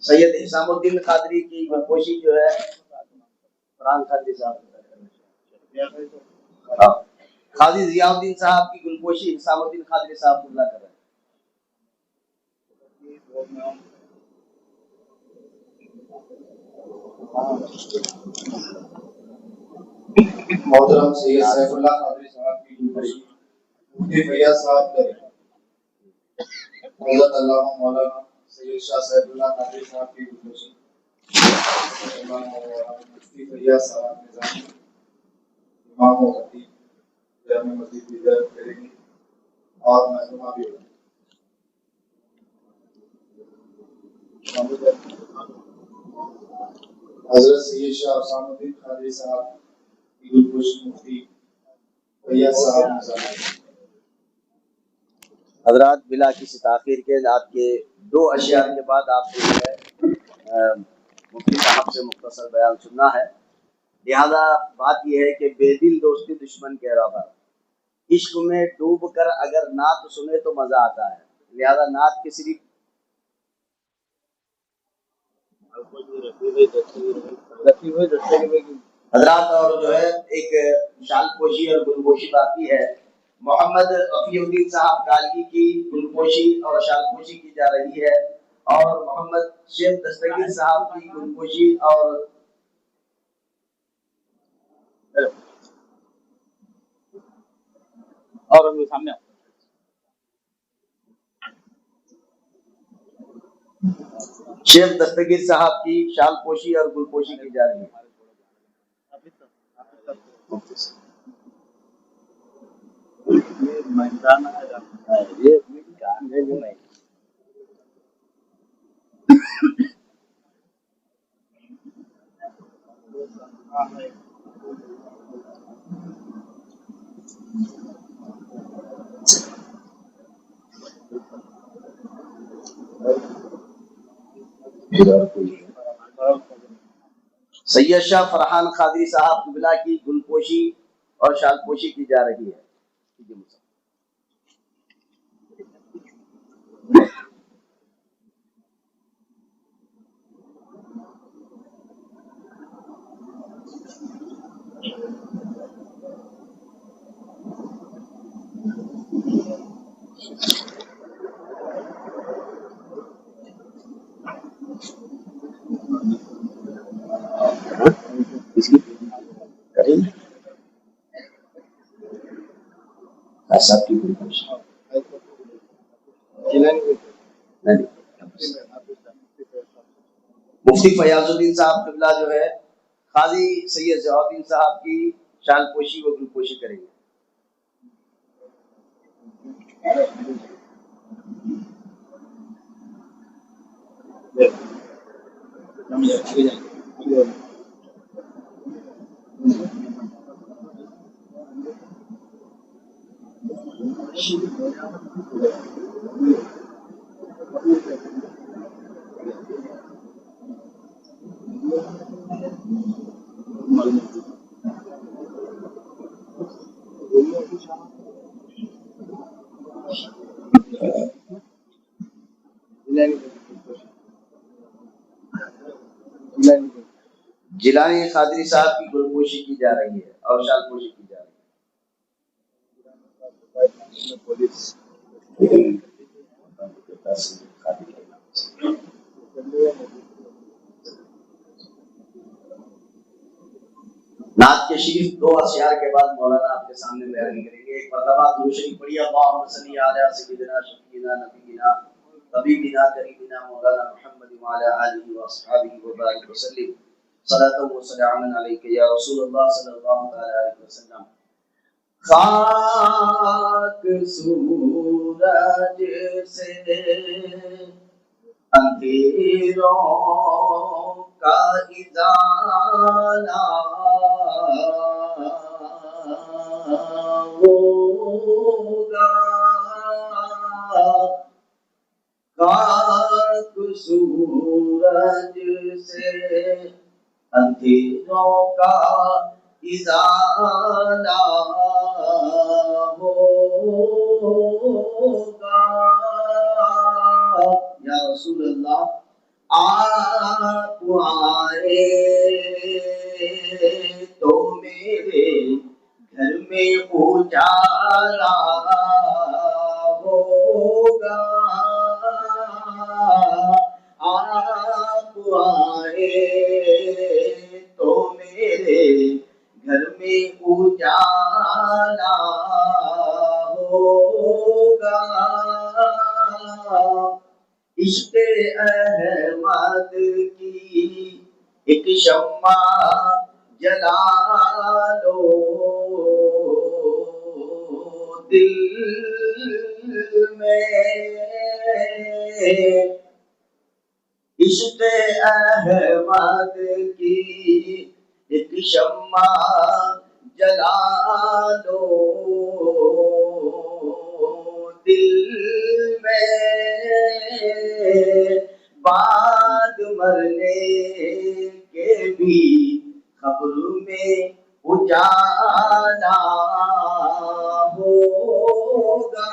سید حسام الدین قادری کی گلوکوشی جو ہے فرحان قادری صاحب. قاضی ضیاء الدین صاحب کی گلوکوشی حسام الدین قادری صاحب اللہ کرے. محترم سید سیف اللہ قادری صاحب کی گلوکوشی مفتی فیاض صاحب کریں. حضرت علامہ مولانا سید شاہ سیف اللہ قادری صاحب کی گلوکوشی مفتی فیاض صاحب نظامی امام و خطیب جامع مسجد بیدر کریں گے اور محترمہ بھی ہوگا. حضرت سید شاہ حسام الدین قادری صاحب کی گلوکوشی مفتی فیاض صاحب نظامی. حضرات بلا کسی تاخیر کے آپ کے 2 اشعار کے بعد آپ کو جو ہے مفتی صاحب سے مختصر بیان سننا ہے. لہذا بات یہ ہے کہ بے دل دوستی دشمن کے رابر، عشق میں ڈوب کر اگر نعت سنے تو مزہ آتا ہے. لہذا نعت کی صرف حضرات اور جو ہے ایک شال پوشی اور گلگوشی باقی ہے. محمد رفیع الدین صاحب گالگی کی گلگوشی اور شال پوشی کی جا رہی ہے، اور محمد شیخ دستگیر صاحب کی گلگوشی اور سامنے شیخ دستگیر صاحب کی شال پوشی اور گل پوشی کی جا رہی ہے. سید شاہ فرحان قادری صاحب قبلہ کی گل پوشی اور شال پوشی کی جا رہی ہے. صاحب کی کوئی کوشش نہیں. مفتی فیاض الدین صاحب قبلہ جو ہے قاضی سید ضیاء الدین صاحب کی شان پوشی و گل پوشی کریں گے. جیلانی قادری صاحب کی گل پوشی کی جا رہی ہے اور شان پوشی کی جا رہی ہے. نعت کے شریف دو اشعار کے بعد مولانا آپ کے سامنے بیان کریں گے. ایک مرتبہ درود شریف پڑھیے. اللہم صلی علی سیدنا شفیعنا نبینا طبیبنا قریبنا مولانا محمد وعلی آلہ واصحابہ وبارک وسلم صلاۃ و سلام علیک یا رسول اللہ صلی اللہ علیہ وسلم. خاک سورج سے اندھیروں کا ازالہ ہوگا. خاک سورج سے اندھیروں کا ازالہ ہوگا. یا رسول اللہ آپ آئے تو میرے گھر میں اجالا ہوگا. آپ آئے تو میرے گھر میں اجالا ہوگا. عشق احمد کی ایک شمع جلا لو دل میں. عشق احمد کی ایک شمع جلا لو دل میں. بعد مرنے کے بھی قبر میں اجالا ہوگا.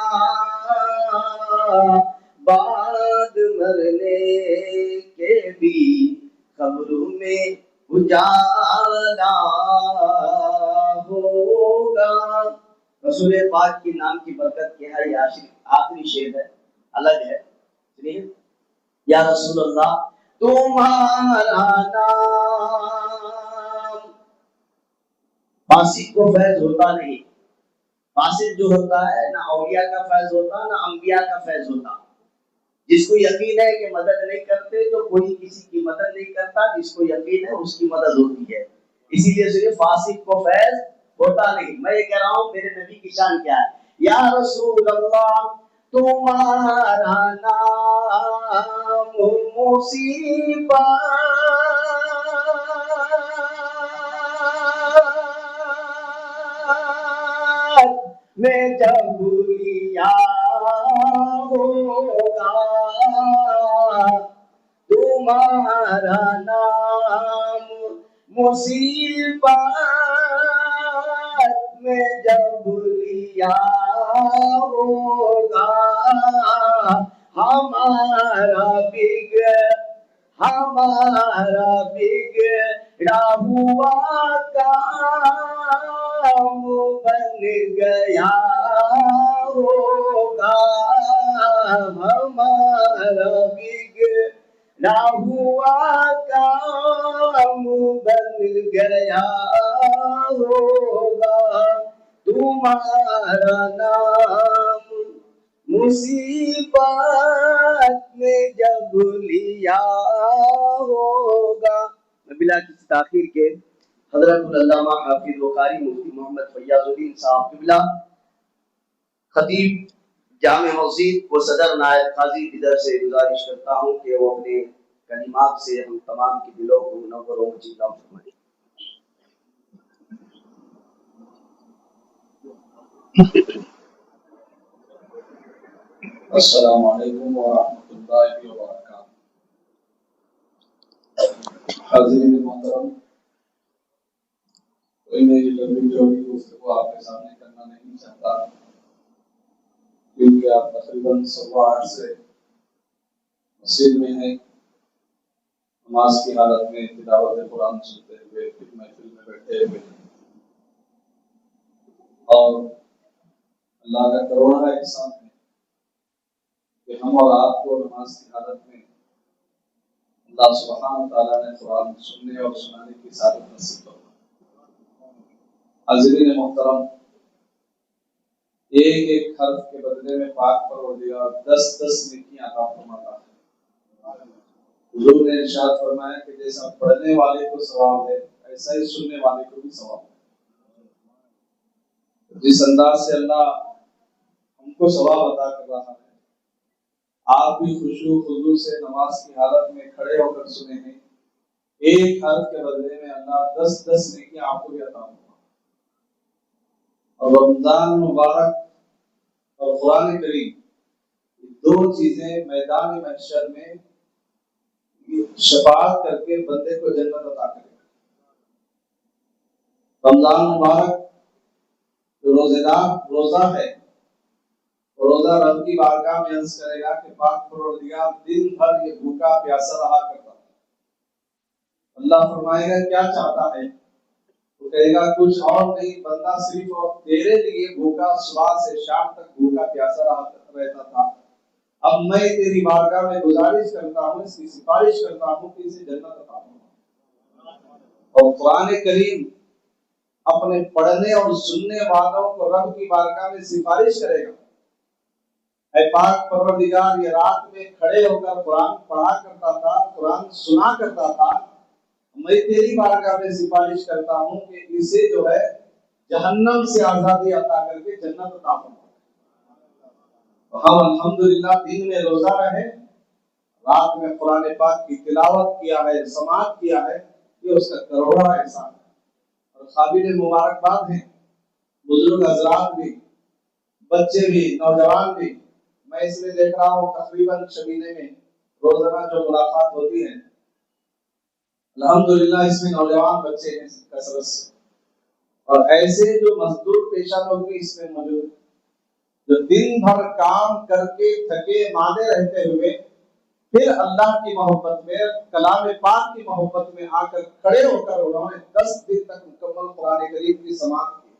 بعد مرنے کے بھی قبر میں اجالا ہوگا. رسول پاک کے نام کی برکت کیا ہے. یہ آخری شعر ہے, الگ ہے. سنیے. یا رسول اللہ تمہارا نام. فاسق کو فیض ہوتا نہیں. فاسق جو ہوتا ہے نہ اولیاء کا فیض ہوتا نہ انبیاء کا فیض ہوتا. جس کو یقین ہے کہ مدد نہیں کرتے تو کوئی کسی کی مدد نہیں کرتا. جس کو یقین ہے اس کی مدد ہوتی ہے. اسی لیے صرف فاسق کو فیض ہوتا نہیں. میں یہ کہہ رہا ہوں میرے نبی کی شان کیا ہے. یا رسول اللہ تمہارا نام مصیبت میں جب لیا ہوگا. تمہارا نام مصیبت میں جب لیا ہوگا. ہمارا بگڑا ہوا کام بن گیا ہوگا. ہمارا بگڑا ہوا کام بن گیا ہوگا. تمہارا نام مصیبت میں جب لیا ہوگا. بلا کسی تاخیر کے حضرت العلامہ حافظ و قاری مفتی محمد فیاض الدین صاحب قبلہ خطیب جامع مسجد و صدر نائب قاضی ادھر سے گزارش کرتا ہوں کہ وہ اپنے کلمات سے ہم تمام کے دلوں کو منور و مجیدہ فرمائیں. السلام علیکم ورحمۃ اللہ وبرکاتہ. حاضرین محترم، کوئی میری لمبی چوڑی گفتگو آپ کے سامنے کرنا نہیں چاہتا، کیونکہ آپ تقریباً 8:15 سے مسجد میں ہیں، نماز کی حالت میں تلاوت قرآن سنتے ہوئے پھر محفل میں بیٹھے ہوئے ہیں، اور اللہ کا کروڑا احسان ہے کہ ہم اور آپ کو نماز کی حالت میں اللہ سبحانہ تعالیٰ نے قرآن سننے اور سنانے کی سعادت نصیب فرمائی. حاضرین محترم، ایک ایک حرف کے بدلے میں پاک پروردگار 10 نیکیاں عطا فرماتا ہے. حضور نے ارشاد فرمایا کہ جیسا پڑھنے والے کو ثواب ہے ایسا ہی سننے والے کو بھی ثواب ہے. جس انداز سے اللہ ہم کو ثواب عطا کر رہا ہے، آپ بھی خشوع خضوع سے نماز کی حالت میں کھڑے ہو کر سنے ہیں. ایک حرف کے بدلے میں اللہ 10 نیکیاں آپ کو بھی عطا فرماتا ہے. اور رمضان مبارک اور قرآن کریم، دو چیزیں میدان محشر میں شفاعت کر کے بندے کو جنت عطا کرے گا. رمضان مبارک جو روزہ ہے، روزہ رب کی بارگاہ میں عرض کرے گا کہ پاک پروردگار دن بھر یہ بھوکا پیاسا رہا کرتا تھا. اللہ فرمائے گا کیا چاہتا ہے؟ تو کہے گا کچھ اور نہیں، بندہ صرف اور تیرے لیے بھوکا صبح سے شام تک بھوکا پیاسا رہتا تھا. اب میں تیری بارگاہ میں گزارش کرتا ہوں، اس کی سفارش کرتا ہوں کہ اسے جنت عطا فرما. اور قرآن کریم اپنے پڑھنے اور سننے والوں کو رب کی بارگاہ میں سفارش کرے گا، اے پاک پروردگار یہ رات میں کھڑے ہو کر قرآن پڑھا کرتا تھا، قرآن سنا کرتا تھا، میں تیری بارگاہ میں سفارش کرتا ہوں کہ اسے جو ہے جہنم سے آزادی عطا کر کے جنت عطا فرما. ہم الحمدللہ دن میں روزہ رہے، رات میں قرآن پاک کی تلاوت کیا ہے، سماعت کیا ہے، یہ اس کا کروڑا احسان ہے. اور قابل مبارکباد ہیں بزرگ حضرات بھی، بچے بھی، نوجوان بھی. میں اس میں دیکھ رہا ہوں تقریباً شبینے میں روزانہ جو ملاقات ہوتی ہے، الحمدللہ اس میں نوجوان بچے ہیں کثرت سے، اور ایسے جو مزدور پیشہ لوگ بھی اس میں موجود ہیں، جو دن بھر کام کر کے تھکے ماندے رہتے ہوئے پھر اللہ کی محبت میں، کلام پاک کی محبت میں آ کر کھڑے ہو کر انہوں نے 10 دن تک مکمل قرآن کریم کی سماعت کی.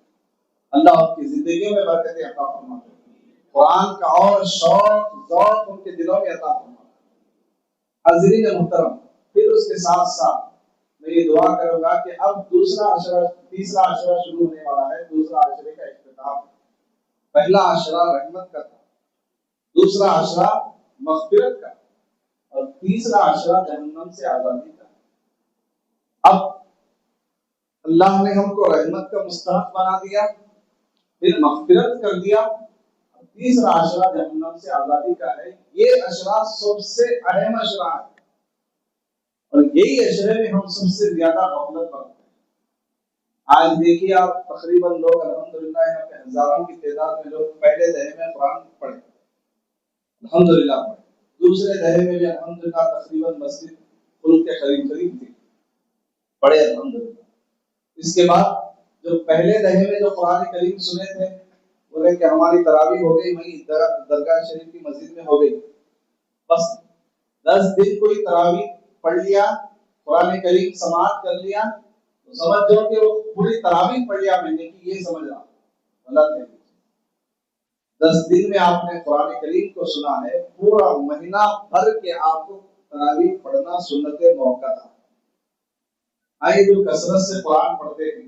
اللہ ان کی زندگیوں میں برکتیں عطا فرمائے، قرآن کا اور شوق ذوق ان کے دلوں میں عطا فرمائے. حاضرین محترم، پھر اس کے ساتھ ساتھ میں یہ دعا کروں گا کہ اب تیسرا عشرہ شروع ہونے والا ہے. دوسرا عشرے کا اختتام، پہلا عشرہ رحمت کا تھا، دوسرا عشرہ مغفرت کا، اور تیسرا عشرہ جہنم سے آزادی کا. اب اللہ نے ہم کو رحمت کا مستحق بنا دیا، پھر مغفرت کر دیا، تیسرا عشرہ جہنم سے آزادی کا ہے. یہ عشرہ سب سے اہم عشرہ ہے، اور یہی عشرے میں ہم سب سے زیادہ غفلت برتتے ہیں. آج دیکھیے آپ تقریباً لوگ الحمدللہ یہاں پہ ہزاروں کی تعداد میں لوگ پہلے دہے میں قرآن پڑھے، الحمدللہ پڑھے. دوسرے دہے میں بھی الحمدللہ تقریباً مسجد فل کے قریب تھی، پڑھے الحمدللہ. اس کے بعد جو پہلے دہے میں جو قرآن کریم سنے تھے بولے کہ ہماری تراویح ہو گئی، وہیں درگاہ شریف کی مسجد میں ہو گئی، بس 10 دن کوئی تراویح پڑھ لیا، قرآن کریم سماعت کر لیا تو سمجھ جاؤ کہ وہ پوری تراویح پڑھ لیا میں نے، کہ یہ سمجھ رہا غلط ہے. 10 دن میں آپ نے قرآن کریم کو سنا ہے، پورا مہینہ بھر کے آپ کو تراویح پڑھنا سنت موقع تھا. آئے جو کثرت سے قرآن پڑھتے ہیں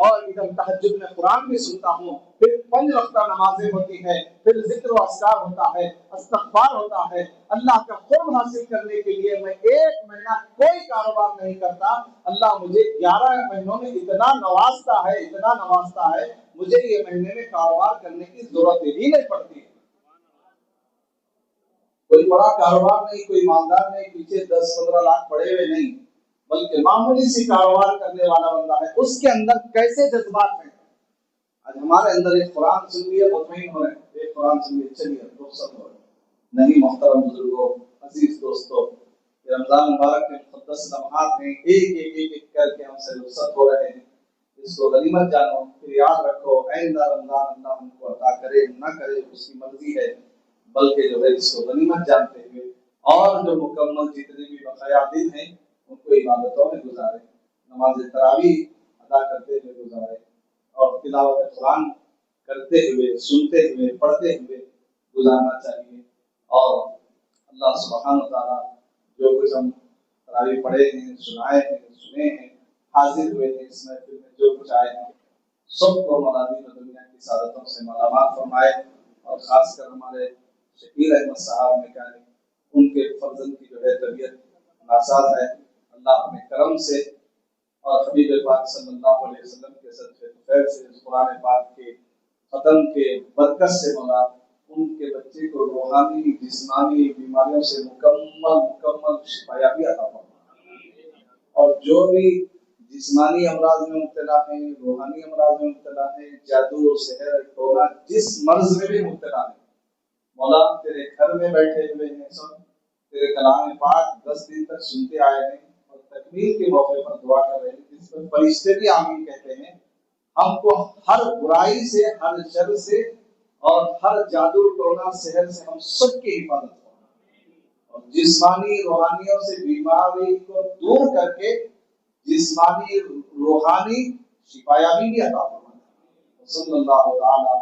اور ادھر تہجد میں قرآن بھی سنتا ہوں، پھر 5 وقتہ نمازیں ہوتی ہیں، پھر ذکر و اذکار ہوتا ہے، استغفار ہوتا ہے۔ اللہ کا قرب حاصل کرنے کے لیے میں 1 مہینہ کوئی کاروبار نہیں کرتا۔ اللہ مجھے 11 مہینوں میں اتنا نوازتا ہے، اتنا نوازتا ہے، مجھے یہ مہینے میں کاروبار کرنے کی ضرورت ہی نہیں پڑتی۔ کوئی بڑا کاروبار نہیں، کوئی مالدار نہیں، پیچھے 10-15 لاکھ پڑے ہوئے نہیں، بلکہ معمولی سی کاروبار کرنے والا بندہ ہے۔ اس کے اندر کیسے جذبات ہیں؟ آج ہمارے اندر ایک قرآن سن لیے مطمئن ہو رہے ہیں، ایک قرآن سن لیے چلیے رخصت ہو رہے ہیں۔ نہیں محترم بزرگوں، عزیز دوستوں، یہ رمضان مبارک کے مقدس لمحات ہیں، ایک کر کے ہم سے رخصت ہو رہے ہیں۔ اس کو غنیمت جانو، پھر یاد رکھو آئندہ رمضان اللہ ہم کو عطا کرے نہ کرے اس کی مرضی ہے، بلکہ جو ہے اس کو غنیمت جانتے ہوئے اور جو مکمل جتنے بھی بقایا دن ہیں ان کو عبادتوں میں گزارے، نماز تراویح ادا کرتے ہوئے گزارے، اور تلاوت قرآن کرتے ہوئے، سنتے ہوئے، پڑھتے ہوئے گزارنا چاہیے۔ اور اللہ سبحانہ تعالیٰ جو کچھ ہم تراویح پڑھے ہیں، سنائے ہیں، سنے ہیں، حاضر ہوئے ہیں اس محفل میں، جو کچھ آئے ہیں، سب کو مرادین دنیا کی سعادتوں سے مالا مال فرمائے، اور خاص کر ہمارے شکیل احمد صاحب نے کہا ان کے فرزند کی جو ہے طبیعت ناساز ہے، اللہ اپنے کرم سے اور حبیب پاک صلی اللہ علیہ وسلم کے صدقے خیر سے اس قرآن پاک کے ختم کے برکت سے مولا ان کے بچے کو روحانی جسمانی بیماریوں سے مکمل شفایابی عطا فرمائے، اور جو بھی جسمانی امراض میں مبتلا ہیں، روحانی امراض میں مبتلا ہیں، جادو سحر ٹونا جس مرض میں بھی مبتلا ہیں، مولا تیرے گھر میں بیٹھے ہوئے ہیں، سب تیرے کلام پاک 10 دن تک سنتے آئے ہیں اور تکمیل کے موقع پر دعا کر رہے ہیں، جس پر فرشتے بھی آمین کہتے ہیں۔ ہم کو ہر برائی سے، ہر شر سے اور ہر جادو ٹونا سحر سے ہم سب کی حفاظت کریں، اور جسمانی روحانیوں سے بیماری کو دور کر کے جسمانی روحانی شفایابی بھی عطا فرمائے۔ صلی اللہ تعالی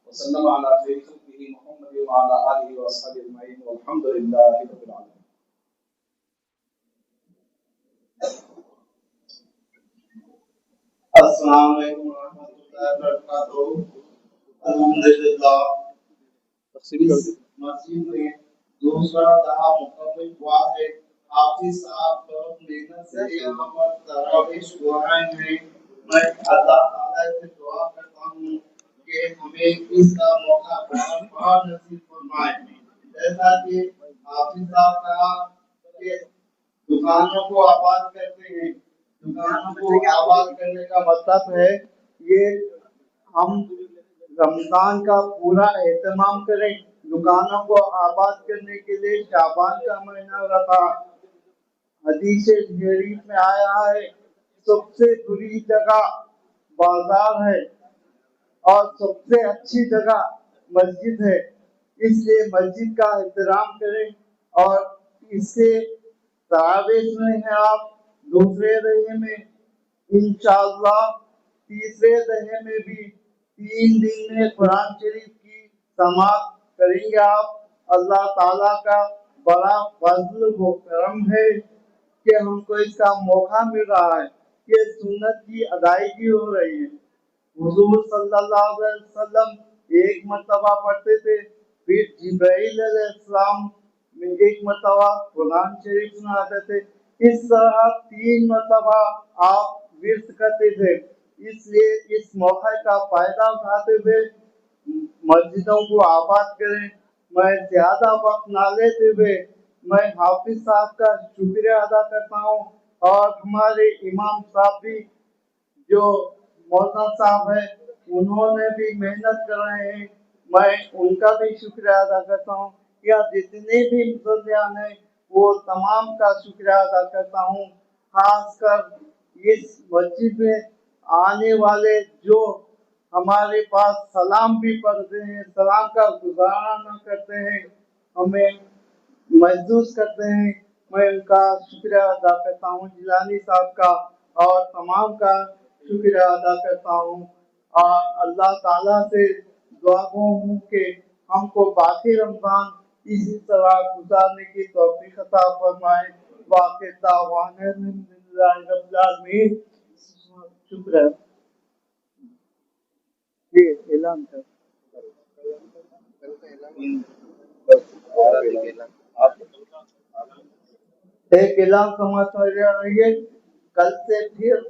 وسلم علی خیر خلقہ محمد وعلی آلہ وصحبہ اجمعین والحمد للہ رب العالمین۔ السلام علیکم ورحمۃ اللہ وبرکاتہ۔ الحمدللہ اس مسجد میں دوسرا دہا مکمل ہوا ہے۔ حافظ صاحب بہت محنت سے یہاں پر تراویح دعائیں ہیں۔ میں اللہ تعالیٰ سے دعا کرتا ہوں کہ ہمیں اس کا موقع بار نصیب فرمائے۔ جیسا کہ حافظ صاحب کہا کہ دکانوں کو آباد کرتے ہیں، دکانوں کو آباد کرنے کا مطلب ہے یہ ہم رمضان کا پورا اہتمام کریں۔ دکانوں کو آباد کرنے کے لیے شعبان کا مہینہ رکھا۔ حدیث شریف میں آیا ہے سب سے بری جگہ بازار ہے اور سب سے اچھی جگہ مسجد ہے، اس لیے مسجد کا احترام کریں۔ اور اس سے تراویح میں ہیں آپ دوسرے دہے میں انشاءاللہ، تیسرے دہے میں بھی 3 دن میں قرآن شریف کی سماعت کریں گے آپ۔ اللہ تعالیٰ کا بڑا فضل و کرم ہے کہ ہم کو اس کا موقع مل رہا ہے، یہ سنت کی ادائیگی ہو رہی ہے۔ حضور صلی اللہ علیہ وسلم ایک مرتبہ پڑھتے تھے، پھر جبرائیل علیہ السلام میں ایک مرتبہ قرآن شریف سناتے تھے، اس طرح 3 مرتبہ آپ ورد کرتے تھے۔ اس لیے اس موقع کا فائدہ اٹھاتے ہوئے مسجدوں کو آباد کریں۔ میں زیادہ وقت نہ لیتے ہوئے میں حافظ صاحب کا شکریہ ادا کرتا ہوں، اور ہمارے امام صاحب بھی جو مولانا صاحب ہیں انہوں نے بھی محنت کر رہے ہیں، میں ان کا بھی شکریہ ادا کرتا ہوں۔ یا جتنے بھی مصلیان ہیں وہ تمام کا شکریہ ادا کرتا ہوں۔ خاص کر اس مسجد میں آنے والے جو ہمارے پاس سلام بھی پڑھتے ہیں، سلام کا گزارا کرتے ہیں، ہمیں محسوس کرتے ہیں، میں ان کا شکریہ ادا کرتا ہوں، جیلانی صاحب کا اور تمام کا شکریہ ادا کرتا ہوں۔ اور اللہ تعالیٰ سے دعا ہوں کہ ہم کو باقی رمضان اسی طرح گزارنے کی توفیق عطا فرمائے۔ واقع دعوانا الحمدللہ رب العالمین۔ شکریہ۔ یہ اعلان کر ایک اعلان سمجھ رہیے، کل سے پھر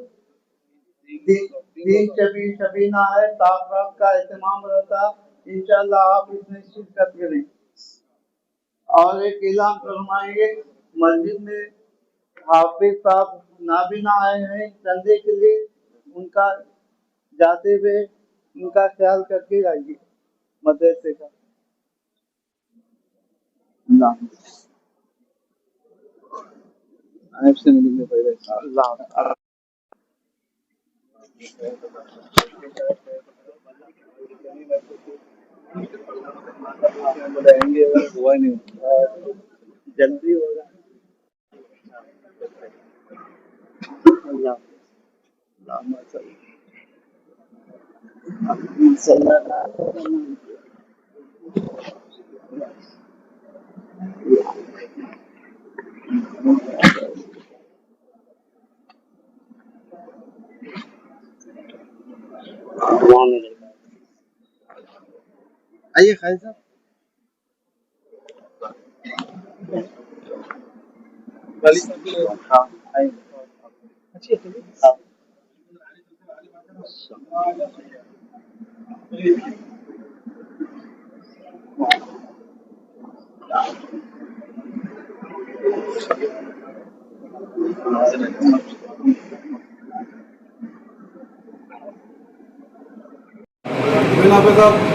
دین شبینہ ہے، تاخرات کا اہتمام رہتا، انشاءاللہ آپ اس میں شرکت کریں۔ اور ایک اعلان فرمائیں گے، مسجد میں حافظ صاحب نابینا آئے ہیں چندے کے لیے، ان کا جاتے ہوئے ان کا خیال کر کے جائیے مدرسے کا۔ آپ سے ملیں گے پہلے اللہ ہوا نہیں جلدی ہوگا اللہ آئیے خیر صاحب ہاں آئیے ہاں حافظ صاحب